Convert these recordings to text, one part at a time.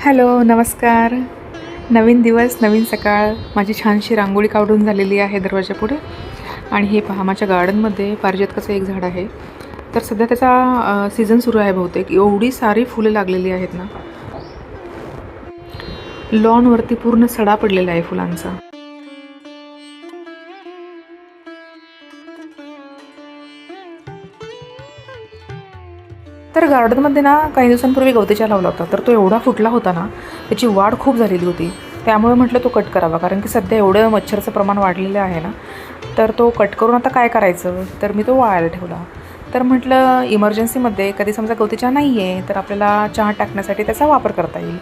Hello, नमस्कार. नवीन दिवस, नवीन सकाळ. माझी छानशी रांगोळी काढून झालेली आहे दरवाजापुढे. आणि हे पहा, माझ्या गार्डनमध्ये पारिजातकाचं एक झाड आहे. तर सध्या त्याचा सीझन सुरू आहे बहुतेक. एवढी सारी फुलं लागलेली आहेत ना. लॉनवरती पूर्ण सडा पडलेला आहे फुलांचा. तर गार्डनमध्ये ना काही दिवसांपूर्वी गवतीच्या लावला होता. तर तो एवढा फुटला होता ना, त्याची वाढ खूप झालेली होती. त्यामुळे म्हटलं तो कट करावा, कारण की सध्या एवढं मच्छरचं प्रमाण वाढलेलं आहे ना. तर तो कट करून आता काय करायचं, तर मी तो वाळायला ठेवला. तर म्हटलं इमर्जन्सीमध्ये कधी समजा गवती चहा नाही आहे, तर आपल्याला चहा टाकण्यासाठी त्याचा वापर करता येईल.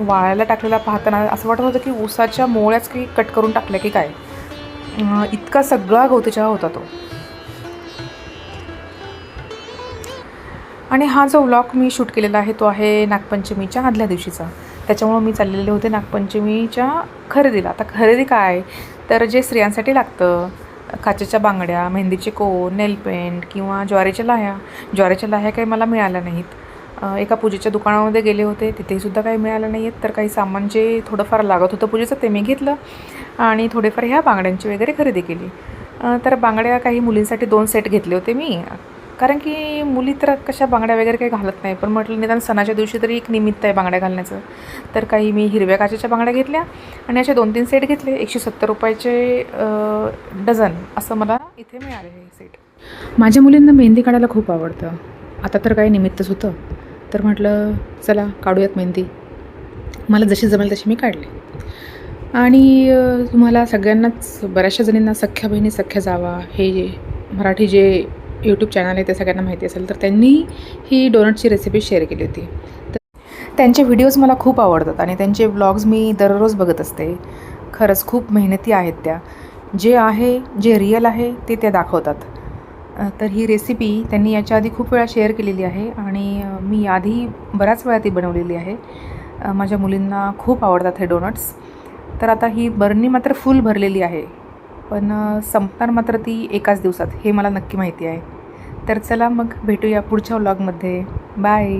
वाळायला टाकलेला पाहताना असं वाटत होतं की ऊसाच्या मोळ्याच काही कट करून टाकल्या की काय. इतका सगळा गवती चहा होता तो. आणि हा जो व्लॉग मी शूट केलेला आहे तो आहे नागपंचमीच्या आदल्या दिवशीचा. त्याच्यामुळं मी चाललेले होते नागपंचमीच्या खरेदीला. आता खरेदी काय, तर जे स्त्रियांसाठी लागतं, काचेच्या बांगड्या, मेहंदीचे कोन, नेलपेंट किंवा ज्वारीच्या लाह्या काही मला मिळाल्या नाहीत. एका पूजेच्या दुकानामध्ये गेले होते, तिथेसुद्धा काही मिळालं नाही आहेत. तर काही सामान जे थोडंफार लागत होतं पूजेचं ते मी घेतलं आणि थोडेफार ह्या बांगड्यांची वगैरे खरेदी केली. तर बांगड्या काही मुलींसाठी 2 सेट घेतले होते मी, कारण की मुली तर कशा बांगड्या वगैरे काही घालत नाही. पण म्हटलं निदान सणाच्या दिवशी तरी एक निमित्त आहे बांगड्या घालण्याचं. तर काही मी हिरव्या काचेच्या बांगड्या घेतल्या आणि असे 2-3 सेट घेतले. 170 रुपयाचे डझन असं मला इथे मिळाले हे सेट. माझ्या मुलींना मेहंदी काढायला खूप आवडतं. आता तर काही निमित्तच होतं, तर म्हटलं चला काढूयात मेहंदी. मला जशी जमेल तशी मी काढली. आणि तुम्हाला सगळ्यांनाच, बऱ्याचशा जणींना सख्या बहिणी सख्या जावा हे मराठी जे यूट्यूब चॅनल आहे ते सगळ्यांना माहिती असेल. तर त्यांनी ही डोनटची रेसिपी शेअर केली होती. तर त्यांचे व्हिडिओज मला खूप आवडतात आणि त्यांचे व्लॉग्स मी दररोज बघत असते. खरंच खूप मेहनती आहेत त्या. जे रिअल आहे ते त्या दाखवतात. तर ही रेसिपी त्यांनी याच्या आधी खूप वेळा शेअर केलेली आहे आणि मी आधी बऱ्याच वेळा ती बनवलेली आहे. माझ्या मुलींना खूप आवडतात हे डोनट्स. तर आता ही बरणी मात्र फुल भरलेली आहे, पण संपणार मात्र ती एकाच दिवसात हे मला नक्की माहिती आहे. तर चला मग भेटूया पुढच्या व्लॉगमध्ये. बाय.